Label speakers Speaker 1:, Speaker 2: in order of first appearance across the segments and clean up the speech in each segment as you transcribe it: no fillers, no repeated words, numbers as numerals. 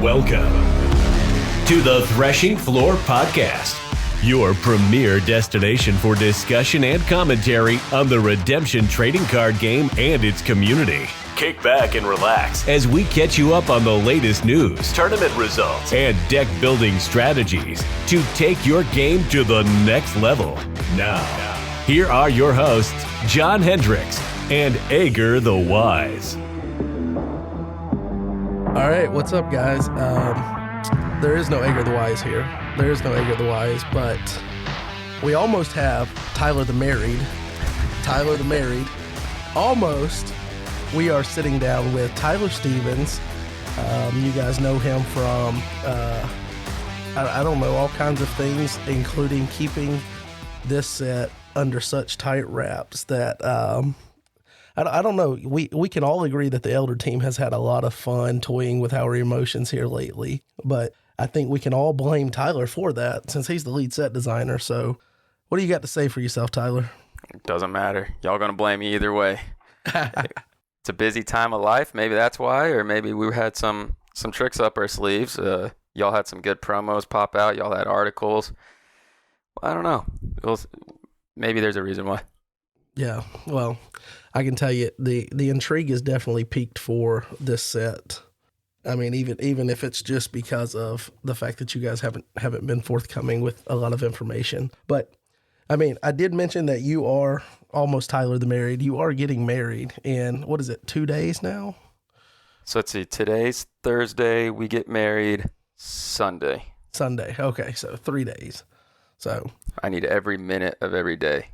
Speaker 1: Welcome to the Threshing Floor Podcast, your premier destination for discussion and commentary on the Redemption trading card game and its community. Kick back and relax as we catch you up on the latest news, tournament results, and deck building strategies to take your game to the next level. Now, here are your hosts, John Hendricks and Ager the Wise.
Speaker 2: All right, what's up, guys? There is no Ager the Wise here. There is no Ager the Wise, but we almost have Tyler the Married. Tyler the Married. Almost. We are sitting down with Tyler Stevens. You guys know him from, I don't know, all kinds of things, including keeping this set under such tight wraps that I don't know. We can all agree that the Elder team has had a lot of fun toying with our emotions here lately, but I think we can all blame Tyler for that since he's the lead set designer. So what do you got to say for yourself, Tyler?
Speaker 3: It doesn't matter. Y'all going to blame me either way. It's a busy time of life. Maybe that's why, or maybe we had some tricks up our sleeves. Y'all had some good promos pop out. Y'all had articles. Well, I don't know. Maybe there's a reason why.
Speaker 2: Yeah, well, I can tell you the intrigue is definitely peaked for this set. I mean, even if it's just because of the fact that you guys haven't been forthcoming with a lot of information. But I mean, I did mention that you are almost Tyler the Married. You are getting married in, what is it, 2 days now?
Speaker 3: So let's see, today's Thursday, we get married Sunday.
Speaker 2: Sunday, okay, so 3 days. So
Speaker 3: I need every minute of every day.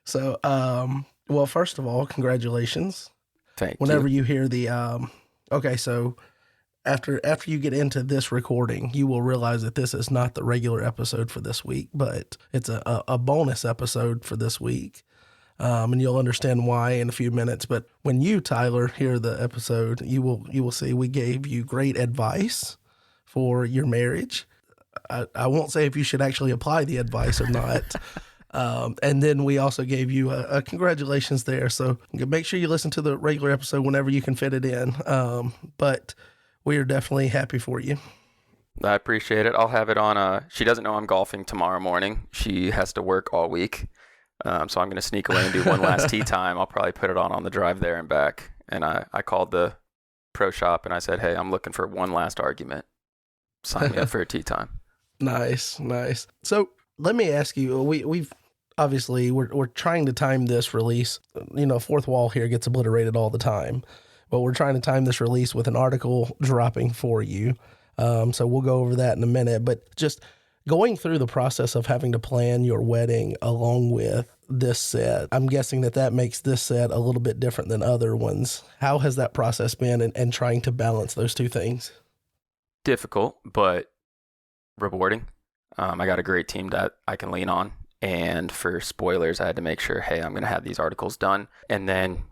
Speaker 2: So, well, first of all, congratulations.
Speaker 3: Thank you.
Speaker 2: Whenever you hear the, okay, so after you get into this recording, you will realize that this is not the regular episode for this week, but it's a bonus episode for this week. And you'll understand why in a few minutes. But when you, Tyler, hear the episode, you will see we gave you great advice for your marriage. I won't say if you should actually apply the advice or not. And then we also gave you a congratulations there. So make sure you listen to the regular episode whenever you can fit it in. But we are definitely happy for you.
Speaker 3: I appreciate it. I'll have it on. She doesn't know I'm golfing tomorrow morning. She has to work all week. So I'm going to sneak away and do one last tee time. I'll probably put it on the drive there and back. And I called the pro shop and I said, hey, I'm looking for one last argument. Sign me up for a tee time.
Speaker 2: Nice. So let me ask you, we've obviously we're trying to time this release. You know, fourth wall here gets obliterated all the time, but we're trying to time this release with an article dropping for you. So we'll go over that in a minute, but just going through the process of having to plan your wedding along with this set, I'm guessing that makes this set a little bit different than other ones. How has that process been and trying to balance those two things?
Speaker 3: Difficult, but rewarding. I got a great team that I can lean on. And for spoilers, I had to make sure, hey, I'm going to have these articles done. And then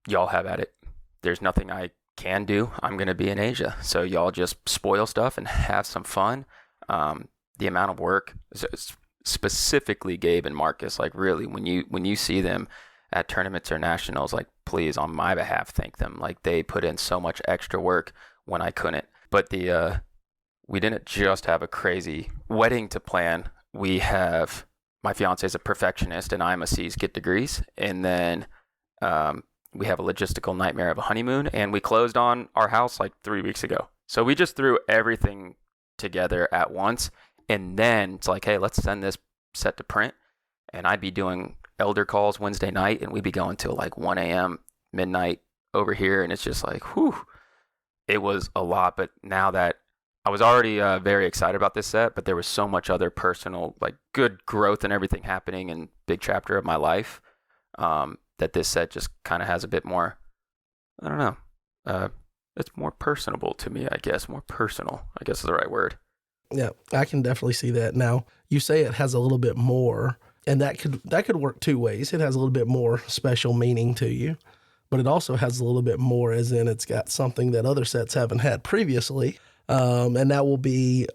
Speaker 3: y'all have at it. There's nothing I can do. I'm going to be in Asia. So y'all just spoil stuff and have some fun. The amount of work, specifically Gabe and Marcus, like really, when you see them at tournaments or nationals, like please, on my behalf, thank them. Like they put in so much extra work when I couldn't. But we didn't just have a crazy wedding to plan. We have... My fiance is a perfectionist and I'm a C's get degrees. And then we have a logistical nightmare of a honeymoon and we closed on our house like 3 weeks ago. So we just threw everything together at once. And then it's like, hey, let's send this set to print. And I'd be doing elder calls Wednesday night and we'd be going till like 1 a.m. midnight over here. And it's just like, whew, it was a lot. But now that I was already very excited about this set, but there was so much other personal, like good growth and everything happening in big chapter of my life that this set just kind of has a bit more, I don't know, it's more personable to me, I guess. More personal, I guess is the right word.
Speaker 2: Yeah, I can definitely see that. Now, you say it has a little bit more, and that could work two ways. It has a little bit more special meaning to you, but it also has a little bit more as in it's got something that other sets haven't had previously. And that will be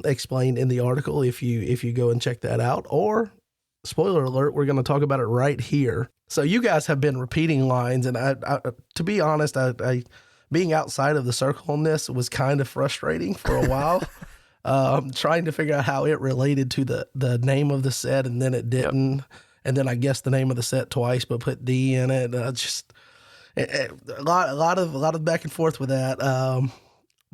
Speaker 2: explained in the article if you go and check that out. Or, spoiler alert, we're going to talk about it right here. So you guys have been repeating lines, and I to be honest, I being outside of the circle on this was kind of frustrating for a while. Trying to figure out how it related to the name of the set, and then it didn't. Yep. And then I guessed the name of the set twice, but put D in it. A lot of back and forth with that.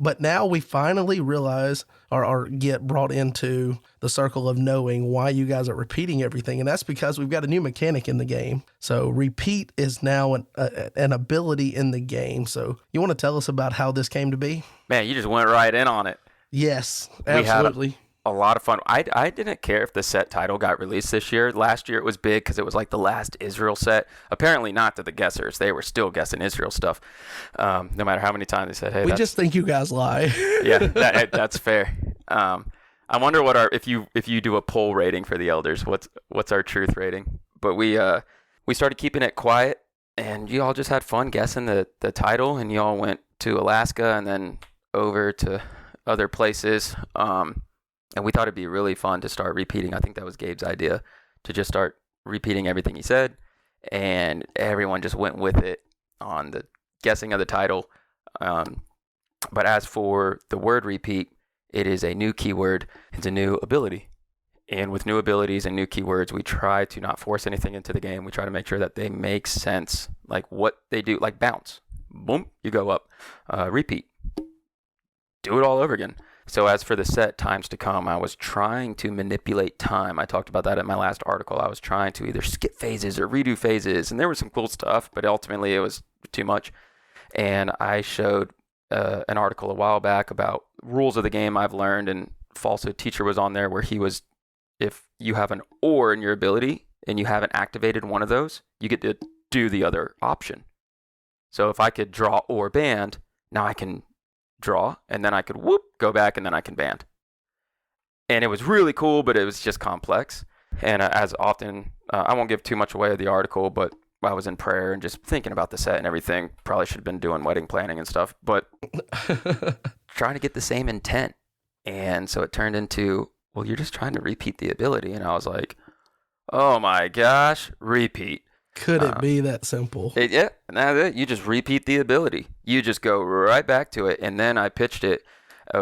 Speaker 2: But now we finally realize or get brought into the circle of knowing why you guys are repeating everything. And that's because we've got a new mechanic in the game. So repeat is now an ability in the game. So you want to tell us about how this came to be?
Speaker 3: Man, you just went right in on it.
Speaker 2: Yes, absolutely.
Speaker 3: We had a lot of fun. I didn't care if the set title got released this year. Last year it was big because it was like the last Israel set. Apparently not to the guessers. They were still guessing Israel stuff. No matter how many times they said, hey,
Speaker 2: we just think you guys lie.
Speaker 3: Yeah, that's fair. I wonder what if you do a poll rating for the elders, what's our truth rating? But we started keeping it quiet, and you all just had fun guessing the title, and you all went to Alaska and then over to other places. And we thought it'd be really fun to start repeating. I think that was Gabe's idea, to just start repeating everything he said. And everyone just went with it on the guessing of the title. But as for the word repeat, it is a new keyword. It's a new ability. And with new abilities and new keywords, we try to not force anything into the game. We try to make sure that they make sense, like what they do, like bounce. Boom, you go up. Repeat. Do it all over again. So as for the set times to come, I was trying to manipulate time. I talked about that in my last article. I was trying to either skip phases or redo phases, and there was some cool stuff, but ultimately it was too much. And I showed an article a while back about rules of the game I've learned, and Falsehood Teacher was on there, where he was, if you have an or in your ability and you haven't activated one of those, you get to do the other option. So if I could draw or band, now I can draw, and then I could go back, and then I can band. And it was really cool, but it was just complex. And as often, I won't give too much away of the article, but I was in prayer and just thinking about the set and everything. Probably should have been doing wedding planning and stuff, but trying to get the same intent. And so it turned into, well, you're just trying to repeat the ability. And I was like, oh my gosh, repeat.
Speaker 2: Could it be that simple?
Speaker 3: Yeah, that's it. You just repeat the ability. You just go right back to it. And then I pitched it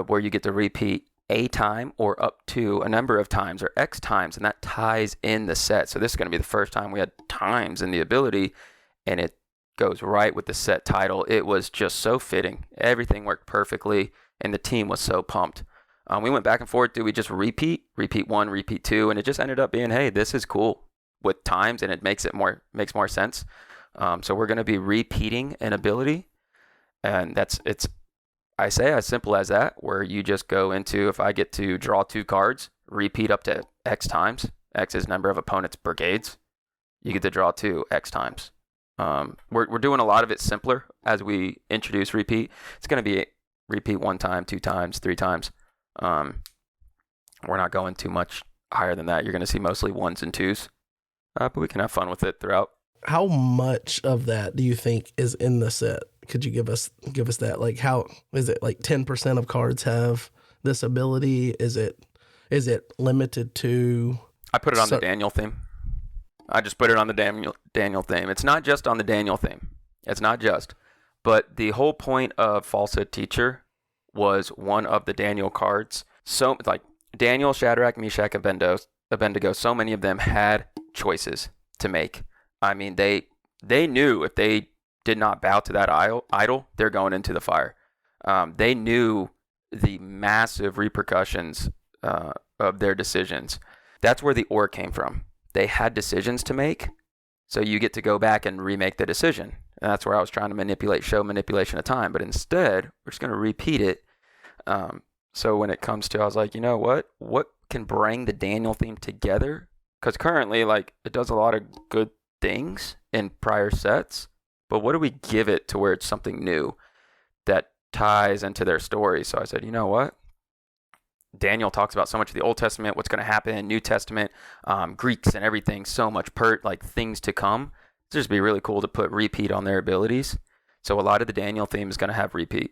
Speaker 3: where you get to repeat a time or up to a number of times or X times, and that ties in the set. So this is going to be the first time we had times in the ability, and it goes right with the set title. It was just so fitting. Everything worked perfectly, and the team was so pumped. We went back and forth. Do we just repeat one, repeat two? And it just ended up being, hey, this is cool with times, and it makes more sense. So we're going to be repeating an ability, and it's I say as simple as that, where you just go into, if I get to draw 2 cards, repeat up to X times. X is number of opponents' brigades. You get to draw 2 X times. We're doing a lot of it simpler as we introduce repeat. It's going to be repeat 1 time, 2 times, 3 times. We're not going too much higher than that. You're going to see mostly 1s and 2s, but we can have fun with it throughout.
Speaker 2: How much of that do you think is in the set? Could you give us that? Like, how is it? Like 10% of cards have this ability? Is it limited to?
Speaker 3: I put it on the Daniel theme. I just put it on the Daniel theme. It's not just on the Daniel theme. It's not just, but the whole point of Falsehood Teacher was one of the Daniel cards. So like Daniel, Shadrach, Meshach, Abednego. So many of them had choices to make. I mean, they knew if they did not bow to that idol, they're going into the fire. They knew the massive repercussions of their decisions. That's where the or came from. They had decisions to make, so you get to go back and remake the decision. And that's where I was trying to show manipulation of time. But instead, we're just going to repeat it. So when it comes to, I was like, you know what? What can bring the Daniel theme together? Because currently, like, it does a lot of good things in prior sets, but what do we give it to where it's something new that ties into their story? So I said, you know what? Daniel talks about so much of the Old Testament, what's going to happen, New Testament, Greeks and everything, so much like things to come. It'd just be really cool to put repeat on their abilities. So a lot of the Daniel theme is going to have repeat.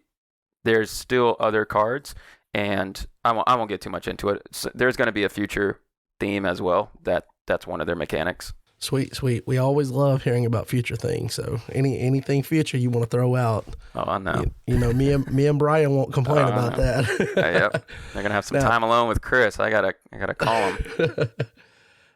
Speaker 3: There's still other cards, and I won't get too much into it. So there's going to be a future theme as well. That's one of their mechanics.
Speaker 2: Sweet. We always love hearing about future things. So anything future you want to throw out.
Speaker 3: Oh, I know.
Speaker 2: You know, me and Brian won't complain about that.
Speaker 3: Yep. They're gonna have some time alone with Chris. I gotta call him.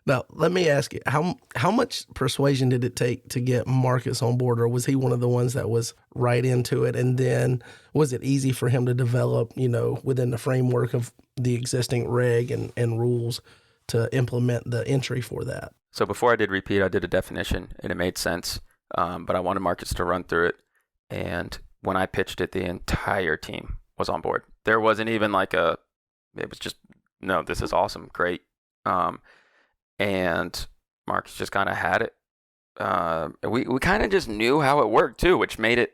Speaker 2: Now, let me ask you, how much persuasion did it take to get Marcus on board, or was he one of the ones that was right into it? And then was it easy for him to develop, you know, within the framework of the existing reg and rules to implement the entry for that?
Speaker 3: So before I did repeat, I did a definition, and it made sense. But I wanted Marcus to run through it. And when I pitched it, the entire team was on board. There wasn't even like it was just, no, this is awesome, great. And Marcus just kind of had it. We kind of just knew how it worked too, which made it,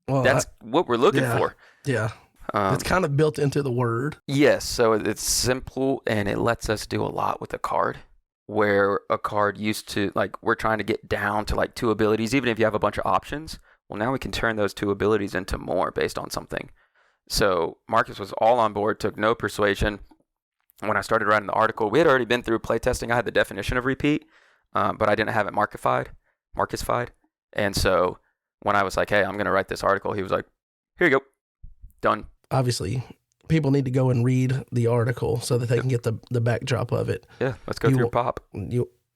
Speaker 3: that's what we're looking for.
Speaker 2: Yeah. It's kind of built into the word.
Speaker 3: Yes. So it's simple, and it lets us do a lot with a card. Where a card used to, like, we're trying to get down to like 2 abilities, even if you have a bunch of options. Well, now we can turn those 2 abilities into more based on something. So Marcus was all on board, took no persuasion. When I started writing the article, we had already been through playtesting. I had the definition of repeat, but I didn't have it Marcus-fied. And so when I was like, hey, I'm going to write this article, he was like, here you go, done.
Speaker 2: Obviously, people need to go and read the article so that they can get the backdrop of it.
Speaker 3: Yeah, let's go through POP.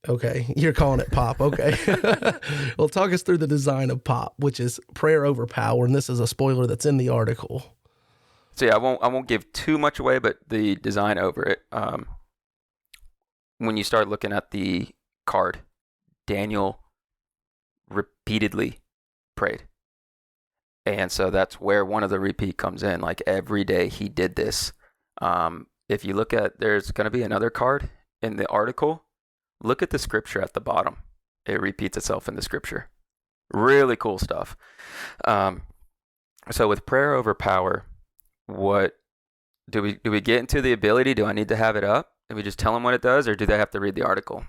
Speaker 2: Okay, you're calling it POP. Okay. Well, talk us through the design of POP, which is prayer over power, and this is a spoiler that's in the article.
Speaker 3: So yeah, I won't give too much away, but the design over it. When you start looking at the card, Daniel repeatedly prayed. And so that's where one of the repeat comes in. Like every day he did this. If you look at, there's going to be another card in the article. Look at the scripture at the bottom. It repeats itself in the scripture. Really cool stuff. So with prayer over power, what do we get into the ability? Do I need to have it up? Do we just tell them what it does, or do they have to read the article?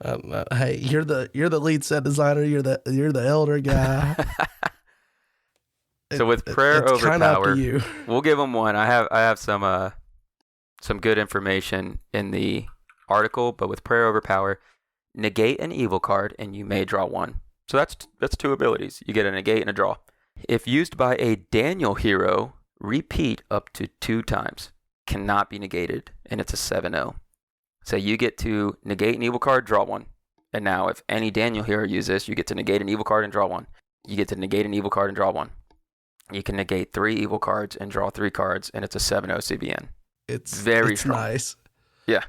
Speaker 2: Hey, you're the lead set designer. You're the elder guy.
Speaker 3: So with prayer over power, we'll give them one. I have some good information in the article, but with prayer over power, negate an evil card and you may draw one. So that's 2 abilities. You get a negate and a draw. If used by a Daniel hero, repeat up to 2 times. Cannot be negated, and it's a 7-0. So you get to negate an evil card, draw one. And now if any Daniel hero uses this, you get to negate an evil card and draw one. You get to negate an evil card and draw one. You can negate 3 evil cards and draw 3 cards, and it's a 7-0 CBN. It's very strong.
Speaker 2: Nice.
Speaker 3: Yeah.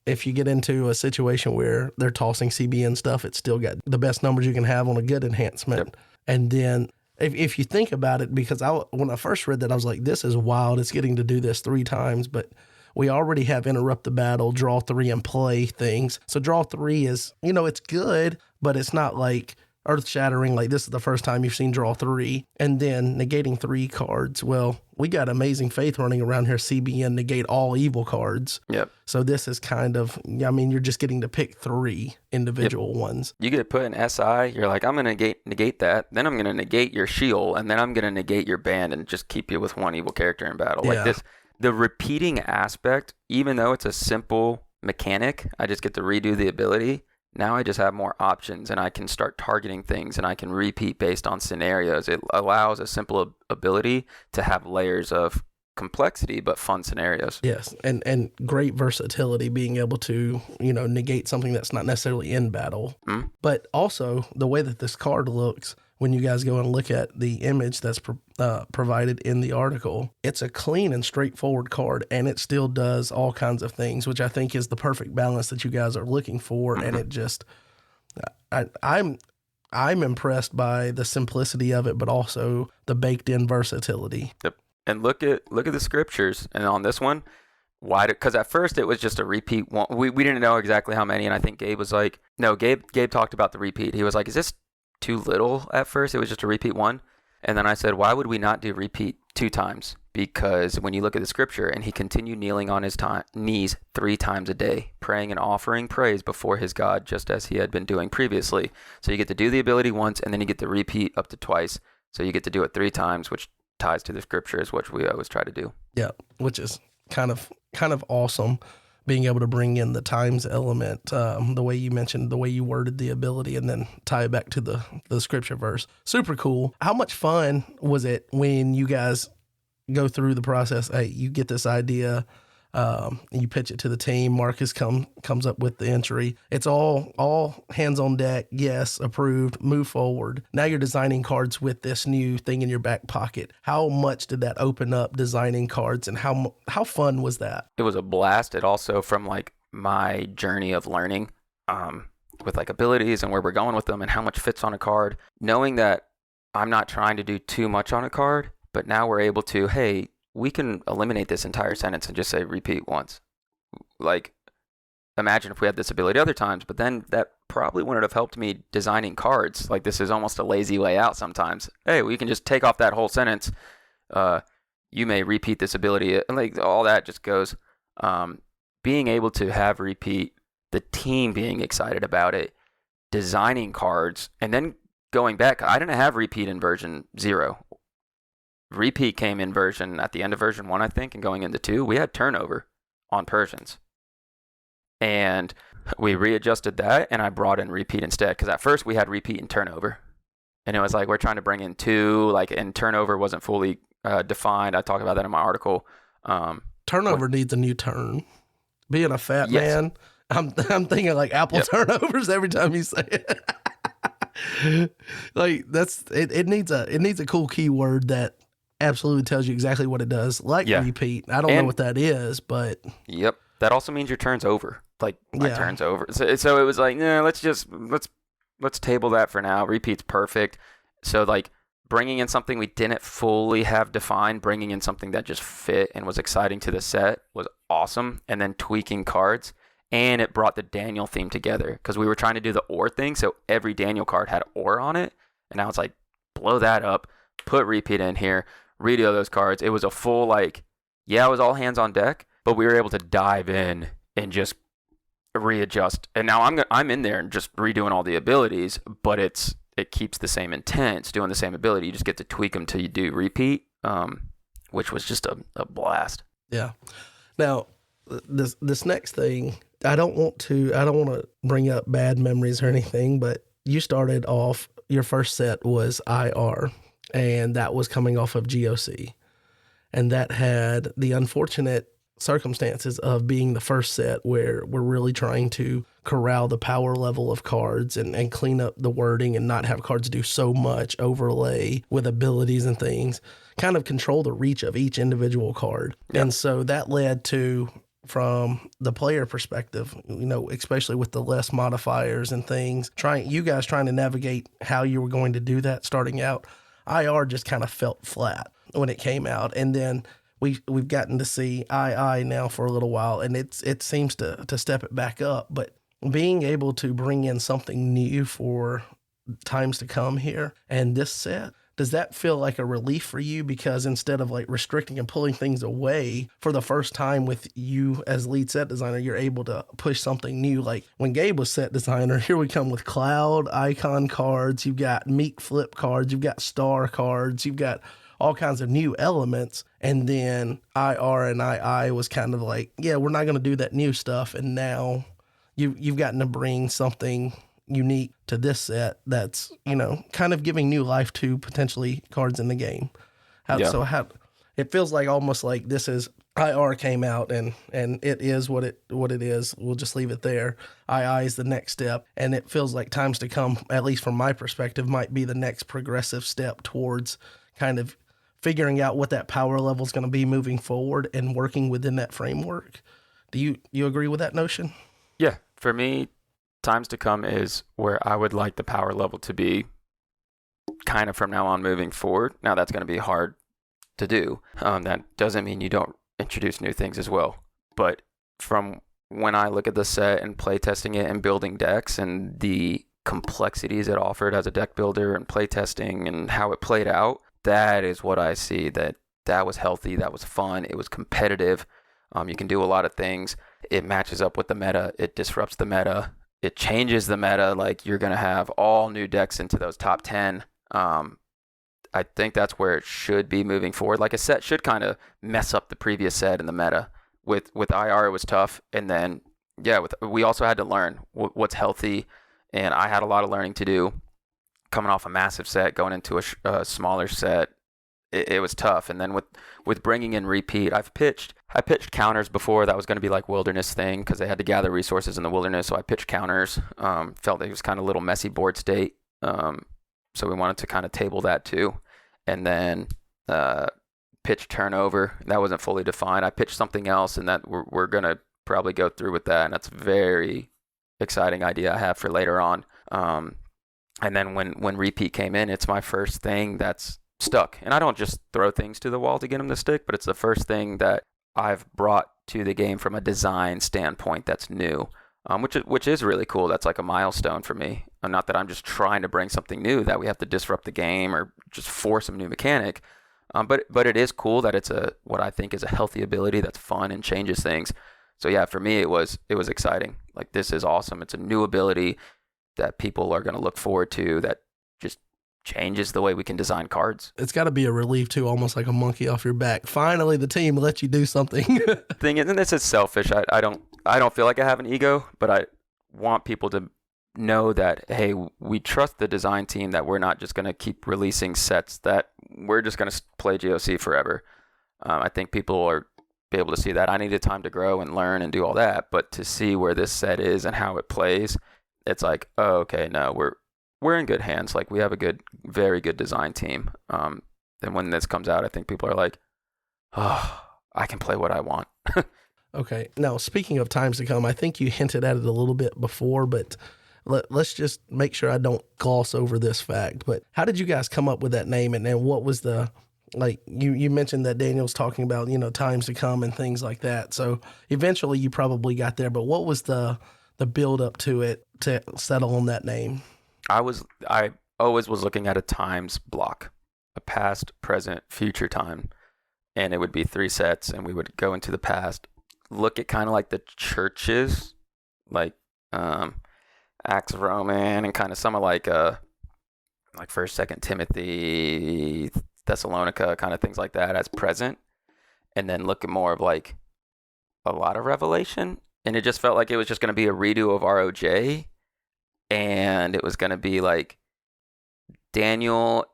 Speaker 2: If you get into a situation where they're tossing CBN stuff, it's still got the best numbers you can have on a good enhancement.
Speaker 3: Yep.
Speaker 2: And then if you think about it, because when I first read that, I was like, this is wild. It's getting to do this 3 times, but we already have interrupt the battle, draw 3, and play things. So draw 3 is, it's good, but it's not like earth-shattering, like this is the first time you've seen draw 3. And then negating 3 cards. Well, we got Amazing Faith running around here, CBN, negate all evil cards.
Speaker 3: Yep.
Speaker 2: So this is kind of, you're just getting to pick 3 individual ones.
Speaker 3: You get put in SI, you're like, I'm going to negate that, then I'm going to negate your shield, and then I'm going to negate your band and just keep you with 1 evil character in battle. Like this, the repeating aspect, even though it's a simple mechanic, I just get to redo the ability. Now I just have more options, and I can start targeting things, and I can repeat based on scenarios. It allows a simple ability to have layers of complexity, but fun scenarios.
Speaker 2: Yes, and great versatility, being able to, negate something that's not necessarily in battle.
Speaker 3: Mm.
Speaker 2: But also, the way that this card looks, when you guys go and look at the image that's provided in the article, it's a clean and straightforward card, and it still does all kinds of things, which I think is the perfect balance that you guys are looking for.
Speaker 3: Mm-hmm.
Speaker 2: And it just, I'm impressed by the simplicity of it, but also the baked-in versatility.
Speaker 3: Yep. And look at the scriptures, and on this one, why? Because at first it was just a repeat one. We didn't know exactly how many, and I think Gabe was like, no, Gabe talked about the repeat. He was like, is this too little at first? It was just a repeat 1. And then I said, why would we not do repeat 2 times? Because when you look at the scripture, and he continued kneeling on his knees 3 times a day, praying and offering praise before his God, just as he had been doing previously. So you get to do the ability once, and then you get to repeat up to twice. So you get to do it 3 times, which ties to the scriptures, which we always try to do.
Speaker 2: Yeah, which is kind of awesome. being able to bring in the times element, the way you mentioned, the way you worded the ability, and then tie it back to the scripture verse. Super cool. How much fun was it when you guys go through the process? Hey, you get this idea, you pitch it to the team. Marcus comes up with the entry. It's all hands on deck. Yes, approved. Move forward. Now you're designing cards with this new thing in your back pocket. How much did that open up designing cards, and how fun was that?
Speaker 3: It was a blast. It also, from like my journey of learning, with like abilities and where we're going with them and how much fits on a card, knowing that I'm not trying to do too much on a card, but now we're able to, hey, we can eliminate this entire sentence and just say repeat once. Like, imagine if we had this ability other times, but then that probably wouldn't have helped me designing cards. Like, this is almost a lazy way out sometimes. Hey, we can just take off that whole sentence. You may repeat this ability. Like, all that just goes. Being able to have repeat, the team being excited about it, designing cards, and then going back. I didn't have repeat in version 0. Repeat came in at the end of version 1, I think, and going into 2, we had turnover on Persians. And we readjusted that, and I brought in repeat instead, because at first we had repeat and turnover. And it was like, we're trying to bring in 2, like, and turnover wasn't fully defined. I talk about that in my article.
Speaker 2: Turnover needs a new turn. Being a fat man, I'm thinking like apple turnovers every time you say it. Like, it needs a cool keyword that absolutely tells you exactly what it does, like repeat. I don't know what that is, but
Speaker 3: yep, that also means your turn's over. Like, my turn's over. So it was like, let's table that for now. Repeat's perfect. So like, bringing in something we didn't fully have defined, bringing in something that just fit and was exciting to the set was awesome. And then tweaking cards, and it brought the Daniel theme together, because we were trying to do the or thing. So every Daniel card had or on it, and now it's like, blow that up, put repeat in here, redo those cards. It was a full, like, it was all hands on deck, but we were able to dive in and just readjust. And now I'm in there and just redoing all the abilities, but it keeps the same intent. It's doing the same ability. You just get to tweak them till you do repeat, which was just a blast.
Speaker 2: Yeah. Now, this next thing, I don't want to bring up bad memories or anything, but you started off, your first set was IR, and that was coming off of GOC. And that had the unfortunate circumstances of being the first set where we're really trying to corral the power level of cards and clean up the wording and not have cards do so much overlay with abilities and things, kind of control the reach of each individual card. Yep. And so that led to, from the player perspective, especially with the less modifiers and things, you guys trying to navigate how you were going to do that starting out. IR just kind of felt flat when it came out. And then we've gotten to see II now for a little while, and it seems to step it back up. But being able to bring in something new for times to come here and this set, does that feel like a relief for you? Because instead of like restricting and pulling things away, for the first time with you as lead set designer, you're able to push something new. Like when Gabe was set designer, here we come with cloud icon cards. You've got meat flip cards. You've got star cards. You've got all kinds of new elements. And then IR and II was kind of like, we're not going to do that new stuff. And now you've gotten to bring something unique to this set that's, kind of giving new life to potentially cards in the game. So it feels like almost like this is IR came out and it is what it is. We'll just leave it there. II is the next step, and it feels like times to come, at least from my perspective, might be the next progressive step towards kind of figuring out what that power level is going to be moving forward and working within that framework. Do you agree with that notion?
Speaker 3: Yeah, for me, times to come is where I would like the power level to be kind of from now on moving forward. Now that's going to be hard to do. That doesn't mean you don't introduce new things as well. But from when I look at the set and play testing it and building decks and the complexities it offered as a deck builder and play testing and how it played out, that is what I see, that was healthy, that was fun, it was competitive. You can do a lot of things. It matches up with the meta. It disrupts the meta. It changes the meta. Like, you're going to have all new decks into those top 10. I think that's where it should be moving forward. Like, a set should kind of mess up the previous set in the meta with IR, it was tough. And then, yeah, we also had to learn what's healthy. And I had a lot of learning to do coming off a massive set, going into a smaller set. It was tough. And then with bringing in repeat, I pitched counters before. That was going to be like wilderness thing because they had to gather resources in the wilderness. So I pitched counters. Felt like it was kind of a little messy board state. So we wanted to kind of table that too. And then pitch turnover. That wasn't fully defined. I pitched something else, and that we're going to probably go through with that. And that's a very exciting idea I have for later on. And then when repeat came in, it's my first thing that's stuck. And I don't just throw things to the wall to get them to stick, but it's the first thing that I've brought to the game from a design standpoint that's new, which is really cool. That's like a milestone for me. Not that I'm just trying to bring something new that we have to disrupt the game or just force a new mechanic. But it is cool that it's what I think is a healthy ability that's fun and changes things. So yeah, for me, it was exciting. Like, this is awesome. It's a new ability that people are going to look forward to that just changes the way we can design cards.
Speaker 2: It's got to be a relief too, almost like a monkey off your back. Finally, the team let you do something.
Speaker 3: Thing is, and this is selfish. I don't feel like I have an ego, but I want people to know that, hey, we trust the design team, that we're not just going to keep releasing sets that we're just going to play GOC forever. I think people are be able to see that. I needed time to grow and learn and do all that, but to see where this set is and how it plays, it's like, oh, okay, no, we're in good hands. Like, we have a very good design team. And when this comes out, I think people are like, oh, I can play what I want.
Speaker 2: Okay. Now, speaking of times to come, I think you hinted at it a little bit before, but let's just make sure I don't gloss over this fact. But how did you guys come up with that name? And then what was like you mentioned that Daniel's talking about, times to come and things like that. So eventually you probably got there, but what was the build up to it to settle on that name? I
Speaker 3: always was looking at a times block, a past, present, future time. And it would be 3 sets, and we would go into the past, look at kind of like the churches, like Acts of Roman, and kind of some of like 1st, 2nd Timothy, Thessalonica, kind of things like that as present, and then look at more of like a lot of Revelation. And it just felt like it was just going to be a redo of ROJ, and it was going to be like Daniel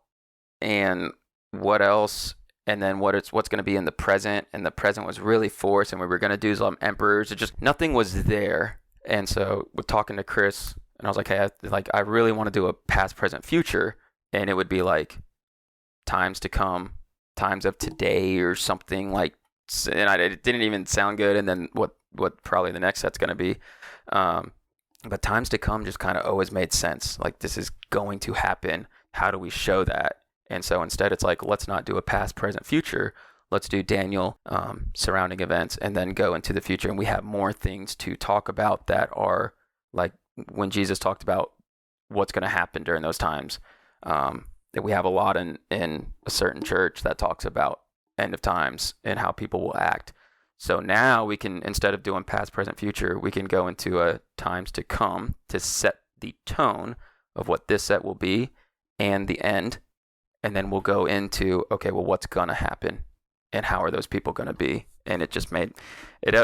Speaker 3: and what else, and then what's going to be in the present. And the present was really forced, and we were going to do some emperors. It just, nothing was there. And so with talking to Chris, and I was like, hey, I really want to do a past, present, future, and it would be like times to come, times of today, or something like. And it didn't even sound good. And then what probably the next set's going to be, but times to come just kind of always made sense. Like, this is going to happen. How do we show that? And so instead, it's like, let's not do a past, present, future. Let's do Daniel, surrounding events, and then go into the future. And we have more things to talk about that are like when Jesus talked about what's going to happen during those times. That we have a lot in a certain church that talks about end of times and how people will act. So now we can, instead of doing past, present, future, we can go into a times to come to set the tone of what this set will be and the end. And then we'll go into, okay, well, what's going to happen and how are those people going to be? And it just made it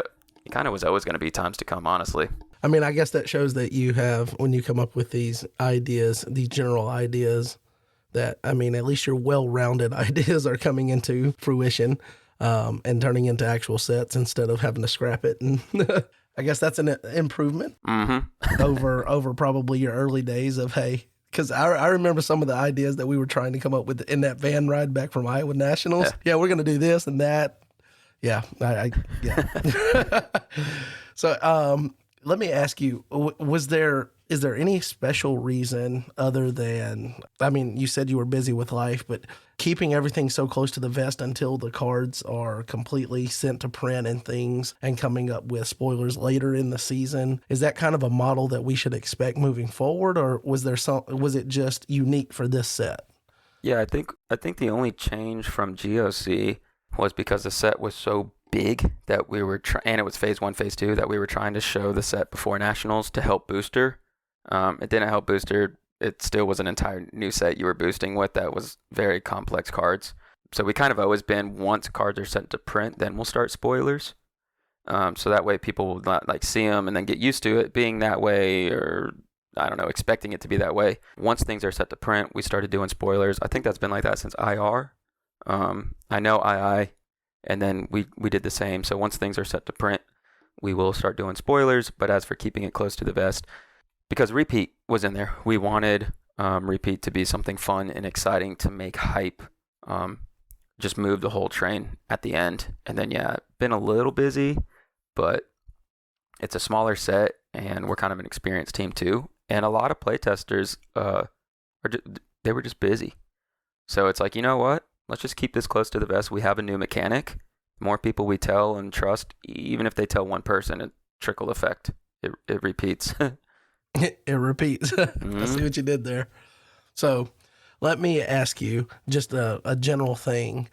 Speaker 3: kind of was always going to be times to come, honestly.
Speaker 2: I mean, I guess that shows that you have, when you come up with these ideas, these general ideas, that, I mean, at least your well-rounded ideas are coming into fruition. And turning into actual sets instead of having to scrap it. And I guess that's an improvement over probably your early days of, hey, because I remember some of the ideas that we were trying to come up with in that van ride back from Iowa Nationals. Yeah, we're going to do this and that. Yeah, yeah. So let me ask you, is there any special reason other than, I mean, you said you were busy with life, but keeping everything so close to the vest until the cards are completely sent to print and things, and coming up with spoilers later in the season, is that kind of a model that we should expect moving forward, or was it just unique for this set?
Speaker 3: Yeah, I think the only change from GOC was because the set was so big that we were and it was phase 1, phase 2, that we were trying to show the set before Nationals to help Booster. It didn't help Booster. It still was an entire new set you were boosting with that was very complex cards. So we kind of always been, once cards are sent to print, then we'll start spoilers. So that way people will not like see them and then get used to it being that way, or I don't know, expecting it to be that way. Once things are set to print, we started doing spoilers. I think that's been like that since IR. I know II, and then we did the same. So once things are set to print, we will start doing spoilers. But as for keeping it close to the vest, because repeat was in there, we wanted repeat to be something fun and exciting to make hype. Just move the whole train at the end. And then, yeah, been a little busy, but it's a smaller set, and we're kind of an experienced team too. And a lot of playtesters, they were just busy. So it's like, you know what? Let's just keep this close to the vest. We have a new mechanic. The more people we tell and trust, even if they tell one person, it trickle effect. It repeats.
Speaker 2: It repeats.
Speaker 3: Mm-hmm.
Speaker 2: I see what you did there. So let me ask you just a general thing.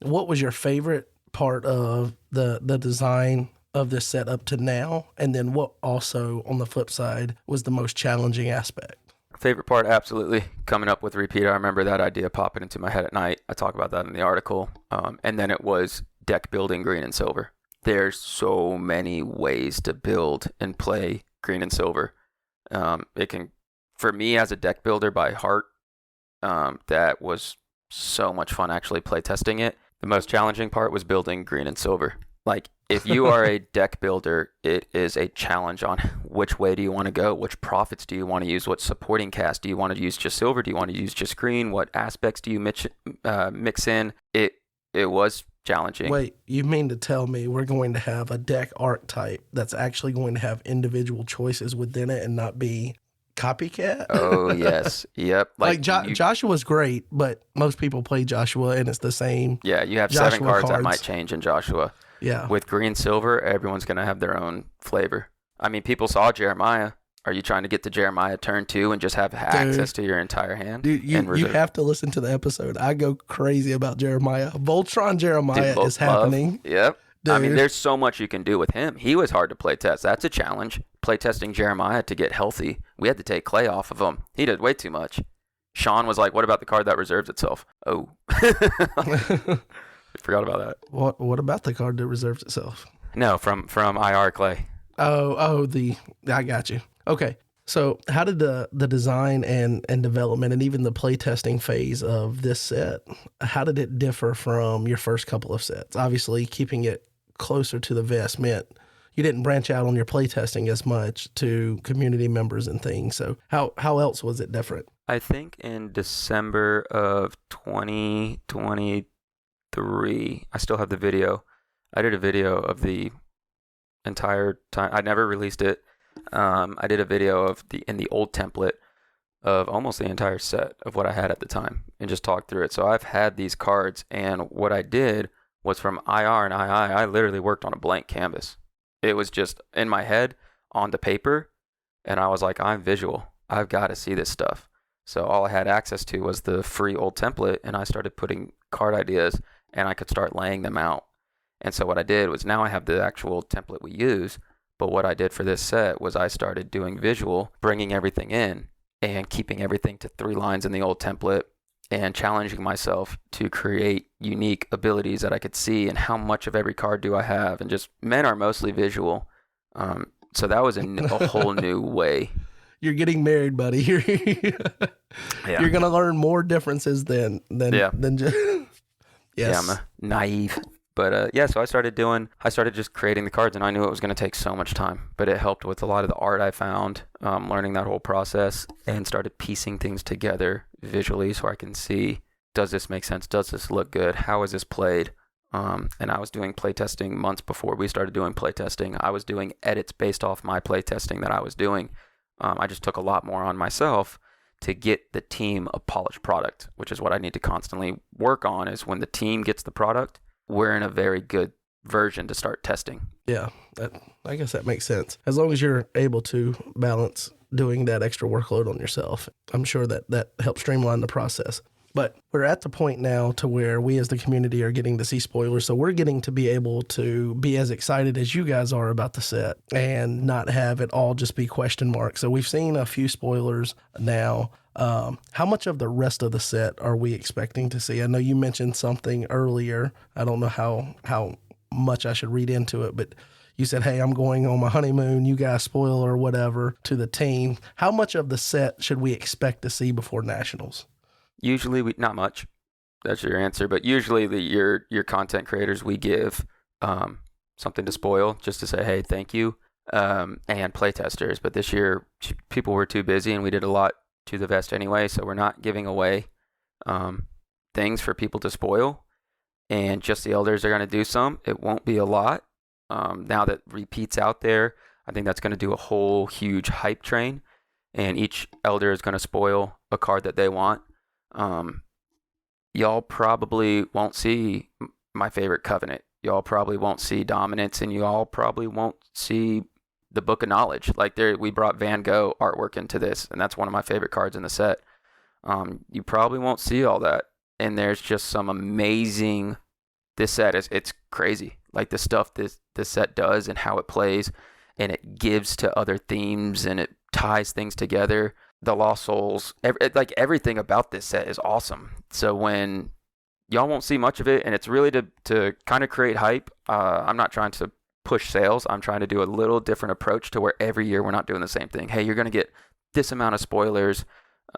Speaker 2: What was your favorite part of the design of this set up to now? And then what also, on the flip side, was the most challenging aspect?
Speaker 3: Favorite part, absolutely. Coming up with repeat. I remember that idea popping into my head at night. I talk about that in the article. And then it was deck building green and silver. There's so many ways to build and play green and silver. It can, for me as a deck builder by heart, that was so much fun actually play testing it. The most challenging part was building green and silver. Like, if you are a deck builder, it is a challenge on which way do you want to go, which profits do you want to use, what supporting cast do you want to use, just silver, do you want to use just green, what aspects do you mix in. It was challenging.
Speaker 2: Wait, you mean to tell me we're going to have a deck archetype that's actually going to have individual choices within it and not be copycat?
Speaker 3: Oh, yes. Yep.
Speaker 2: Like Joshua's great, but most people play Joshua and it's the same.
Speaker 3: Yeah, you have
Speaker 2: Joshua
Speaker 3: 7 cards that might change in Joshua.
Speaker 2: Yeah.
Speaker 3: With green silver, everyone's going to have their own flavor. I mean, people saw Jeremiah. Are you trying to get to Jeremiah turn 2 and just have access to your entire hand?
Speaker 2: Dude, you have to listen to the episode. I go crazy about Jeremiah. Voltron Jeremiah is happening.
Speaker 3: Yep.
Speaker 2: Dude.
Speaker 3: I mean, there's so much you can do with him. He was hard to play test. That's a challenge. Play testing Jeremiah to get healthy. We had to take clay off of him. He did way too much. Sean was like, what about the card that reserves itself? Oh. Forgot about that.
Speaker 2: What about the card that reserves itself?
Speaker 3: No, from IR clay.
Speaker 2: I got you. Okay. So how did the design and development and even the playtesting phase of this set, how did it differ from your first couple of sets? Obviously, keeping it closer to the vest meant you didn't branch out on your playtesting as much to community members and things. So how else was it different?
Speaker 3: I think in December of 2023, I still have the video. I did a video of the entire time. I never released it. I did a video of in the old template of almost the entire set of what I had at the time and just talked through it. So I've had these cards, and what I did was from IR and II, I literally worked on a blank canvas. It was just in my head on the paper, and I was like, I'm visual. I've got to see this stuff. So all I had access to was the free old template, and I started putting card ideas, and I could start laying them out. And so what I did was now I have the actual template we use, but what I did for this set was I started doing visual, bringing everything in, and keeping everything to 3 lines in the old template, and challenging myself to create unique abilities that I could see and how much of every card do I have, and just men are mostly visual. So that was a whole new way.
Speaker 2: You're getting married, buddy. You're going to learn more differences than just, yes.
Speaker 3: Yeah, I'm naive. But so I started just creating the cards, and I knew it was going to take so much time, but it helped with a lot of the art I found, learning that whole process, and started piecing things together visually so I can see, does this make sense? Does this look good? How is this played? And I was doing playtesting months before we started doing playtesting. I was doing edits based off my playtesting that I was doing. I just took a lot more on myself to get the team a polished product, which is what I need to constantly work on, is when the team gets the product, we're in a very good version to start testing.
Speaker 2: Yeah, I guess that makes sense. As long as you're able to balance doing that extra workload on yourself, I'm sure that helps streamline the process. But we're at the point now to where we as the community are getting to see spoilers. So we're getting to be able to be as excited as you guys are about the set and not have it all just be question marks. So we've seen a few spoilers now. How much of the rest of the set are we expecting to see? I know you mentioned something earlier. I don't know how much I should read into it, but you said, hey, I'm going on my honeymoon, you guys spoil or whatever to the team. How much of the set should we expect to see before Nationals?
Speaker 3: Usually, not much. That's your answer. But usually, your content creators, we give something to spoil just to say, hey, thank you, and playtesters. But this year, people were too busy, and we did a lot to the vest anyway, so we're not giving away things for people to spoil. And just the elders are going to do some. It won't be a lot. Now that Repeat's out there, I think that's going to do a whole huge hype train, and each elder is going to spoil a card that they want. Y'all probably won't see my favorite Covenant. Y'all probably won't see Dominance, and y'all probably won't see the Book of Knowledge. Like we brought Van Gogh artwork into this, and that's one of my favorite cards in the set. You probably won't see all that. And there's just some amazing, this set it's crazy. Like the stuff this set does and how it plays, and it gives to other themes, and it ties things together. The Lost Souls, everything about this set is awesome. So when y'all won't see much of it, and it's really to kind of create hype. I'm not trying to push sales. I'm trying to do a little different approach to where every year we're not doing the same thing. Hey, you're going to get this amount of spoilers.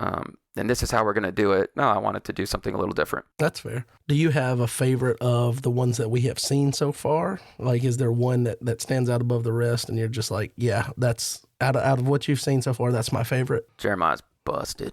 Speaker 3: And this is how we're going to do it. No, I wanted to do something a little different.
Speaker 2: That's fair. Do you have a favorite of the ones that we have seen so far? Like, is there one that stands out above the rest and you're just like, yeah, that's out of what you've seen so far, that's my favorite?
Speaker 3: Jeremiah's busted.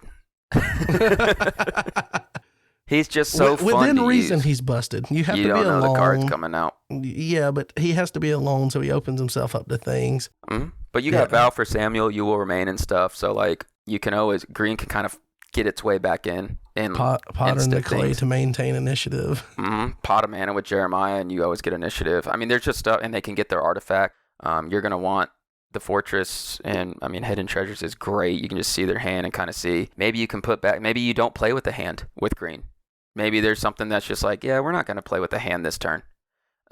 Speaker 3: He's just so fun
Speaker 2: within
Speaker 3: to
Speaker 2: reason
Speaker 3: use.
Speaker 2: He's busted. You have to
Speaker 3: You
Speaker 2: be
Speaker 3: don't know
Speaker 2: alone.
Speaker 3: the cards coming out.
Speaker 2: Yeah, but he has to be alone, so he opens himself up to things.
Speaker 3: Mm-hmm. But you got Vow for Samuel, You Will Remain and stuff. So like you can always, green can kind of get its way back in.
Speaker 2: Potter and the Clay to maintain initiative.
Speaker 3: Mm-hmm. Pot of Mana with Jeremiah, and you always get initiative. I mean, there's just stuff, and they can get their artifact. You're going to want the Fortress, and I mean, Hidden Treasures is great. You can just see their hand and kind of see. Maybe you can put back, maybe you don't play with the hand with green. Maybe there's something that's just like, yeah, we're not going to play with the hand this turn.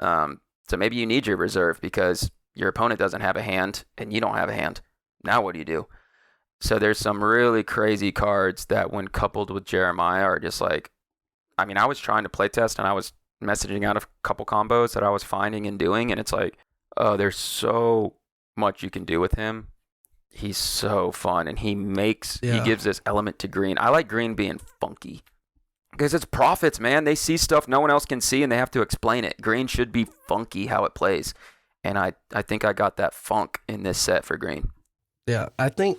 Speaker 3: So maybe you need your reserve because your opponent doesn't have a hand, and you don't have a hand. Now what do you do? So there's some really crazy cards that when coupled with Jeremiah are just like, I mean, I was trying to play test and I was messaging out a couple combos that I was finding and doing. And it's like, oh, there's so much you can do with him. He's so fun. And he gives this element to green. I like green being funky because it's prophets, man. They see stuff no one else can see and they have to explain it. Green should be funky how it plays. And I think I got that funk in this set for green.
Speaker 2: Yeah, I think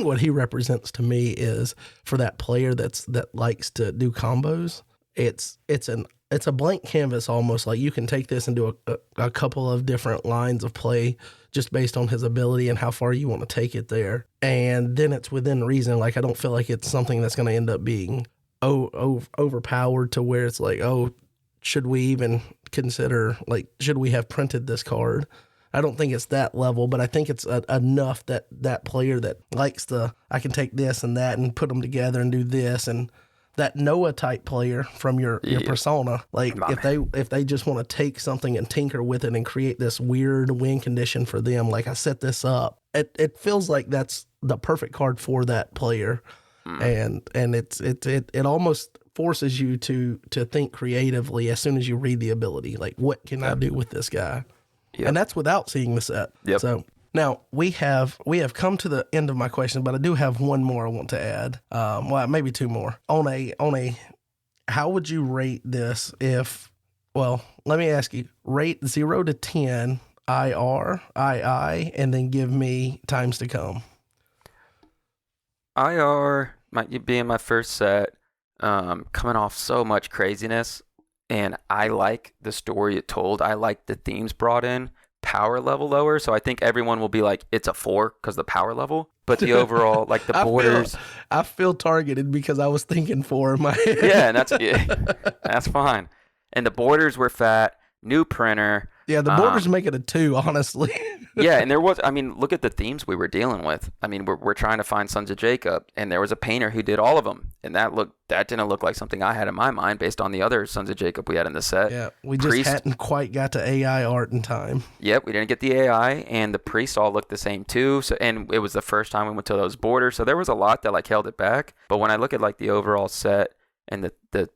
Speaker 2: what he represents to me is for that player that likes to do combos. It's a blank canvas almost. Like you can take this and do a couple of different lines of play just based on his ability and how far you want to take it there. And then it's within reason. Like I don't feel like it's something that's going to end up being overpowered to where it's like, oh, should we even consider, like, should we have printed this card? I don't think it's that level, but I think it's enough that player that likes I can take this and that and put them together and do this, and that Noah type player from your persona, like if they just want to take something and tinker with it and create this weird win condition for them, like I set this up, it feels like that's the perfect card for that player, and it almost forces you to think creatively as soon as you read the ability, like what can I do with this guy. Yep. And that's without seeing the set.
Speaker 3: Yep.
Speaker 2: So now we have come to the end of my question, but I do have one more I want to add. Well, maybe two more. On a, how would you rate this let me ask you, rate 0 to 10 IR, II, and then give me times to come.
Speaker 3: IR might be in my first set, coming off so much craziness. And I like the story it told. I like the themes brought in. Power level lower, so I think everyone will be like, it's a 4 because the power level. But the overall, like the borders,
Speaker 2: I feel targeted because I was thinking 4 in my head.
Speaker 3: Yeah, and that's fine. And the borders were fat. New printer.
Speaker 2: Yeah, the borders make it a 2, honestly.
Speaker 3: Yeah, and look at the themes we were dealing with. I mean, we're trying to find Sons of Jacob, and there was a painter who did all of them, and that didn't look like something I had in my mind based on the other Sons of Jacob we had in the set.
Speaker 2: Yeah, we just hadn't quite got to AI art in time.
Speaker 3: Yep, we didn't get the AI, and the priests all looked the same too. So, and it was the first time we went to those borders, so there was a lot that like held it back. But when I look at like the overall set and the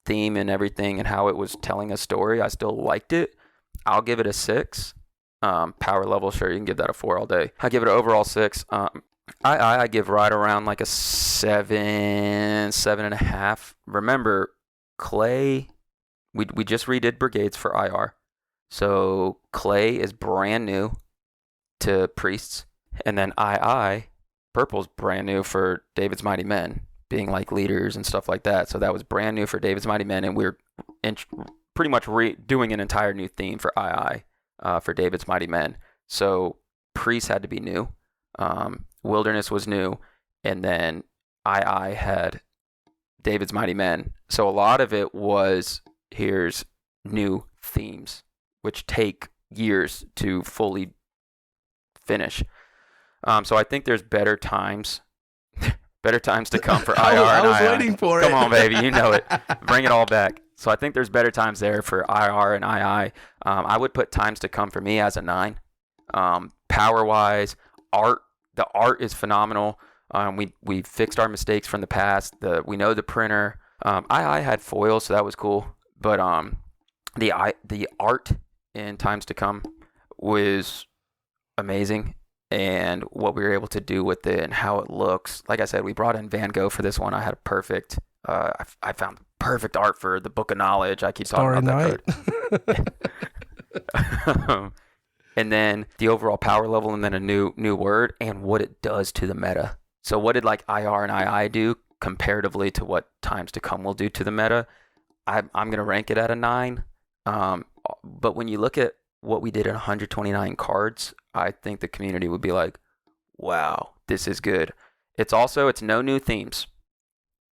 Speaker 3: theme and everything and how it was telling a story, I still liked it. I'll give it a 6. Power level, sure, you can give that a 4 all day. I give it an overall 6. I give right around like a 7.5. Remember, Clay, we just redid Brigades for IR. So Clay is brand new to Priests. And then Purple's brand new for David's Mighty Men, being like leaders and stuff like that. So that was brand new for David's Mighty Men. And we're pretty much doing an entire new theme for for David's Mighty Men. So Priests had to be new. Wilderness was new. And then II had David's Mighty Men. So a lot of it was, here's new themes, which take years to fully finish. So I think there's better times to come for IR
Speaker 2: I
Speaker 3: and
Speaker 2: was
Speaker 3: II.
Speaker 2: waiting for it.
Speaker 3: Come on, baby, you know it. Bring it all back. So I think there's better times there for IR and II. I would put times to come for me as a 9. Power-wise, the art is phenomenal. We fixed our mistakes from the past. We know the printer. II had foil, so that was cool. But the art in times to come was amazing, and what we were able to do with it and how it looks. Like I said, we brought in Van Gogh for this one. I had a perfect. I found perfect art for the Book of Knowledge. I keep talking about that card. And then the overall power level, and then a new word and what it does to the meta. So what did like IR and II do comparatively to what times to come will do to the meta? I'm gonna rank it at a 9. But when you look at what we did at 129 cards, I think the community would be like, wow, this is good. It's no new themes.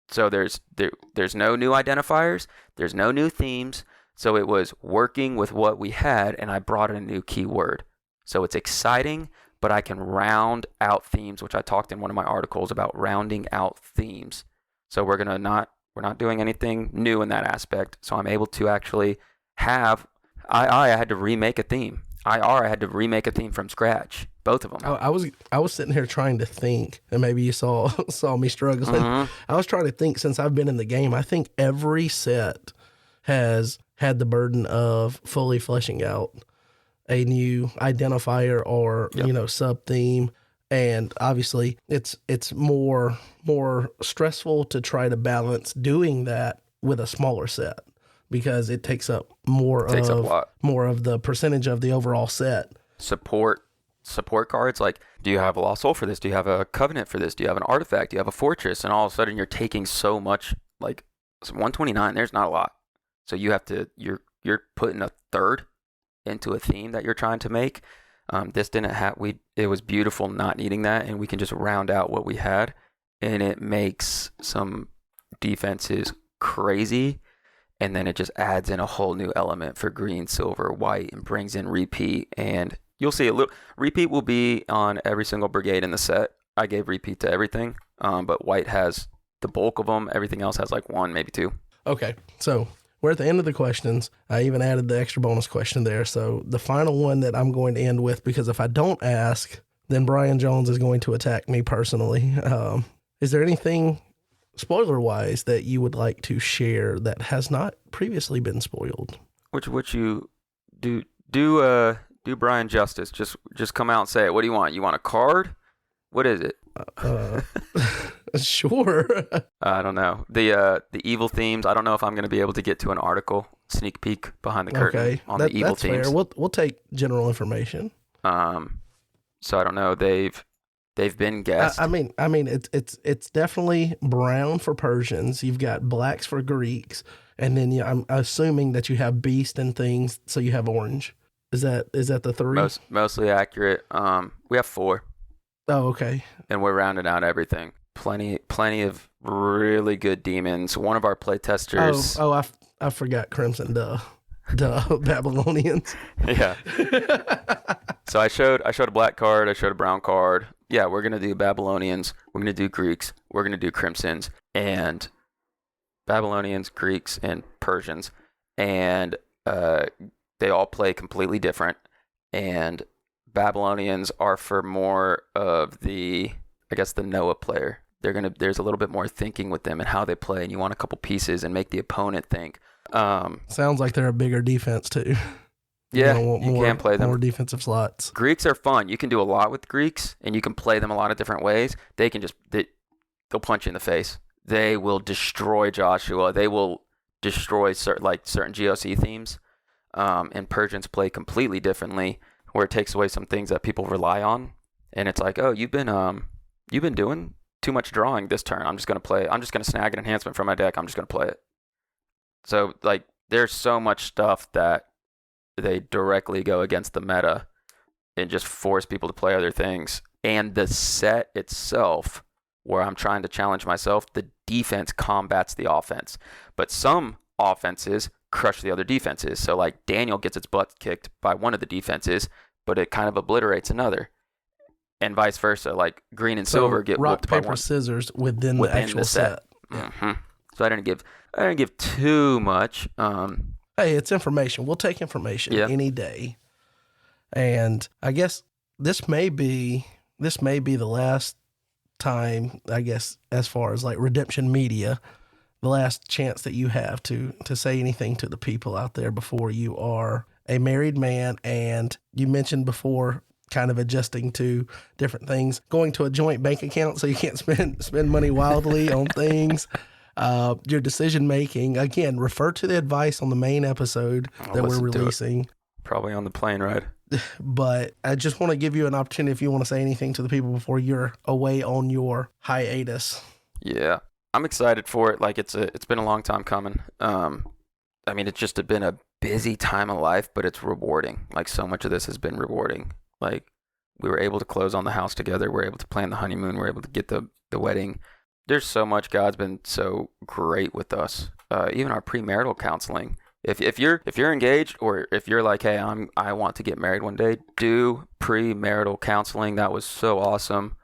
Speaker 3: So there's no new identifiers, there's no new themes. So it was working with what we had, and I brought in a new keyword. So it's exciting, but I can round out themes, which I talked in one of my articles about rounding out themes. So we're not doing anything new in that aspect. So I'm able to actually have I had to remake a theme. IR, I had to remake a theme from scratch. Both of them.
Speaker 2: I was sitting here trying to think, and maybe you saw me struggling.
Speaker 3: Mm-hmm.
Speaker 2: I was trying to think since I've been in the game. I think every set has had the burden of fully fleshing out a new identifier or sub theme, and obviously it's more stressful to try to balance doing that with a smaller set, because it takes up more of the percentage of the overall set.
Speaker 3: Support cards, like, do you have a Lost Soul for this? Do you have a Covenant for this? Do you have an Artifact? Do you have a Fortress? And all of a sudden you're taking so much, like 129, there's not a lot. So you're putting a third into a theme that you're trying to make. This didn't have, it was beautiful not needing that, and we can just round out what we had, and it makes some defenses crazy. And then it just adds in a whole new element for green, silver, white, and brings in repeat. And you'll see a little repeat will be on every single brigade in the set. I gave repeat to everything, but white has the bulk of them. Everything else has like 1, maybe 2.
Speaker 2: Okay, so we're at the end of the questions. I even added the extra bonus question there. So the final one that I'm going to end with, because if I don't ask, then Brian Jones is going to attack me personally. Is there anything spoiler-wise that you would like to share that has not previously been spoiled?
Speaker 3: Which you do Brian justice. Just come out and say it. What do you want? You want a card? What is it?
Speaker 2: Sure.
Speaker 3: I don't know. The evil themes. I don't know if I'm going to be able to get to an article sneak peek behind the curtain on the evil
Speaker 2: that's
Speaker 3: themes.
Speaker 2: Fair. We'll take general information.
Speaker 3: So I don't know. They've been guessed.
Speaker 2: I mean, it's definitely brown for Persians. You've got blacks for Greeks, and then I'm assuming that you have beast and things, so you have orange. Is that the 3?
Speaker 3: Mostly accurate. We have 4.
Speaker 2: Oh, okay.
Speaker 3: And we're rounding out everything. Plenty of really good demons. One of our playtesters.
Speaker 2: I forgot Crimson. Duh, Babylonians.
Speaker 3: Yeah. So I showed a black card. I showed a brown card. Yeah, we're gonna do Babylonians. We're gonna do Greeks. We're gonna do Crimsons, and Babylonians, Greeks, and Persians, and they all play completely different. And Babylonians are for more of the Noah player. There's a little bit more thinking with them and how they play, and you want a couple pieces and make the opponent think.
Speaker 2: Sounds like they're a bigger defense too.
Speaker 3: Yeah,
Speaker 2: want
Speaker 3: you can play them.
Speaker 2: more defensive slots.
Speaker 3: Greeks are fun. You can do a lot with Greeks, and you can play them a lot of different ways. They'll punch you in the face. They will destroy Joshua. They will destroy certain GOC themes. And Persians play completely differently, where it takes away some things that people rely on. And it's like, oh, you've been doing too much drawing this turn. I'm just gonna snag an enhancement from my deck. I'm just gonna play it. So like, there's so much stuff that they directly go against the meta and just force people to play other things. And the set itself, where I'm trying to challenge myself, the defense combats the offense. But some offenses crush the other defenses. So like Daniel gets its butt kicked by one of the defenses, but it kind of obliterates another. And vice versa. Like green and silver get
Speaker 2: rock,
Speaker 3: whooped by
Speaker 2: paper,
Speaker 3: one.
Speaker 2: scissors within the actual set.
Speaker 3: Mm-hmm. So I didn't give too much.
Speaker 2: Hey, it's information. We'll take information any day. And I guess this may be the last time, I guess, as far as like Redemption Media, the last chance that you have to say anything to the people out there before you are a married man. And you mentioned before kind of adjusting to different things, going to a joint bank account so you can't spend money wildly on things. Your decision making, again, refer to the advice on the main episode that we're releasing.
Speaker 3: Probably on the plane ride.
Speaker 2: But I just want to give you an opportunity if you want to say anything to the people before you're away on your hiatus.
Speaker 3: Yeah, I'm excited for it. Like it's been a long time coming. I mean, it's just been a busy time of life, but it's rewarding. Like so much of this has been rewarding. Like we were able to close on the house together. We're able to plan the honeymoon. We're able to get the wedding. There's so much. God's been so great with us. Even our premarital counseling. If you're engaged, or if you're like, hey, I want to get married one day, do premarital counseling. That was so awesome.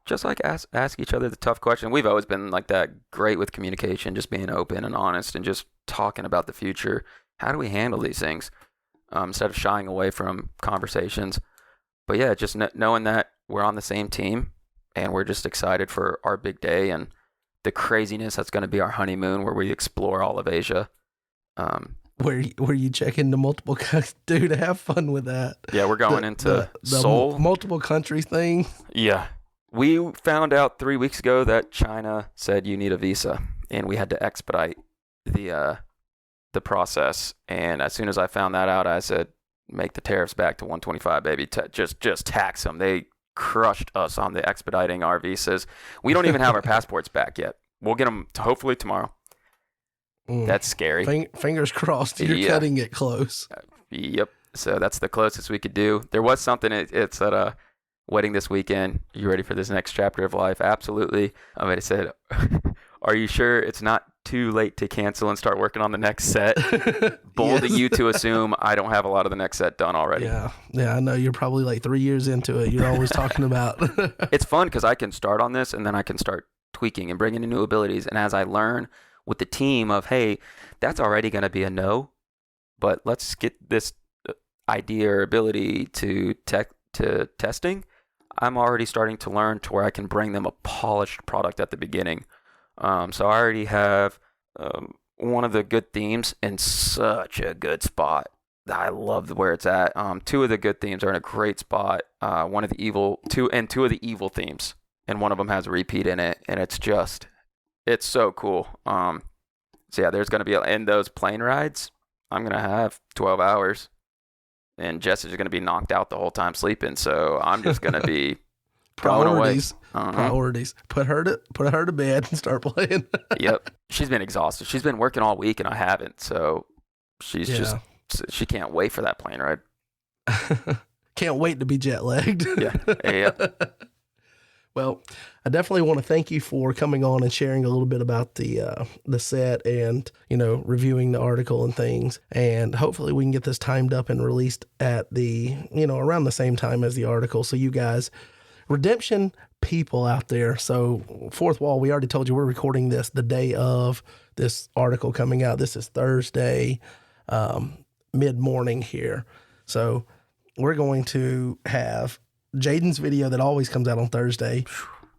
Speaker 3: Just like ask each other the tough question. We've always been like that, great with communication, just being open and honest and just talking about the future. How do we handle these things instead of shying away from conversations? But yeah, just knowing that we're on the same team. And we're just excited for our big day and the craziness that's going to be our honeymoon, where we explore all of Asia.
Speaker 2: Where you check into multiple countries. Dude, have fun with that.
Speaker 3: Yeah, we're going into Seoul.
Speaker 2: Multiple country thing.
Speaker 3: Yeah. We found out 3 weeks ago that China said you need a visa, and we had to expedite the process. And as soon as I found that out, I said, make the tariffs back to 125, baby. Just tax them. They crushed us on the expediting our visas. We don't even have our passports back yet. We'll get them hopefully tomorrow. That's scary.
Speaker 2: Fingers crossed. You're cutting it close.
Speaker 3: Yep. So that's the closest we could do. There was something. It's at a wedding this weekend. You ready for this next chapter of life? Absolutely. I mean, it said, are you sure it's not too late to cancel and start working on the next set? Bold of you to assume I don't have a lot of the next set done already.
Speaker 2: Yeah, I know. You're probably like 3 years into it. You're always talking about.
Speaker 3: It's fun because I can start on this and then I can start tweaking and bringing in new abilities. And as I learn with the team of, hey, that's already going to be a no, but let's get this idea or ability to testing. I'm already starting to learn to where I can bring them a polished product at the beginning. So I already have one of the good themes in such a good spot. I love where it's at. Two of the good themes are in a great spot. Two of the evil themes, and one of them has a repeat in it, and it's so cool. So yeah, there's gonna be in those plane rides, I'm gonna have 12 hours, and Jess is gonna be knocked out the whole time sleeping. So I'm just gonna be
Speaker 2: priorities. Priorities. Put her to bed and start playing.
Speaker 3: Yep. She's been exhausted. She's been working all week and I haven't. So she can't wait for that plane ride.
Speaker 2: Can't wait to be jet lagged.
Speaker 3: Yeah.
Speaker 2: Well, I definitely want to thank you for coming on and sharing a little bit about the set and, reviewing the article and things. And hopefully we can get this timed up and released at around the same time as the article. So you guys, Redemption people out there. So Fourth Wall, we already told you we're recording this the day of this article coming out. This is Thursday, mid-morning here. So we're going to have Jaden's video that always comes out on Thursday.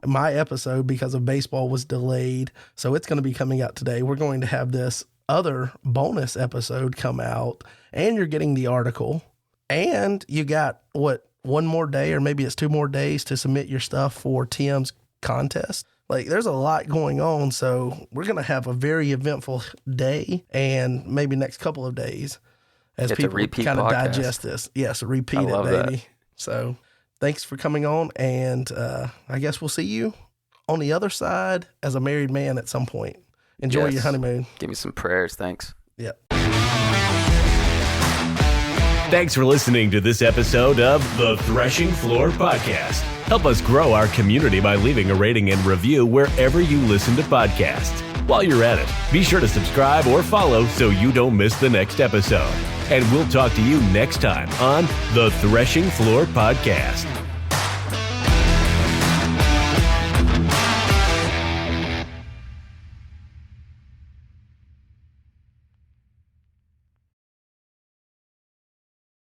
Speaker 2: My episode, because of baseball, was delayed. So it's going to be coming out today. We're going to have this other bonus episode come out, and you're getting the article, and you got one more day, or maybe it's 2 more days to submit your stuff for Tim's contest. Like, there's a lot going on, so we're going to have a very eventful day and maybe next couple of days as
Speaker 3: It's
Speaker 2: people kind of digest this. Yes, repeat it, baby.
Speaker 3: That.
Speaker 2: So thanks for coming on, and I guess we'll see you on the other side as a married man at some point. Enjoy your honeymoon.
Speaker 3: Give me some prayers. Thanks.
Speaker 2: Yep.
Speaker 1: Thanks for listening to this episode of the Threshing Floor Podcast. Help us grow our community by leaving a rating and review wherever you listen to podcasts. While you're at it, be sure to subscribe or follow so you don't miss the next episode. And we'll talk to you next time on the Threshing Floor Podcast.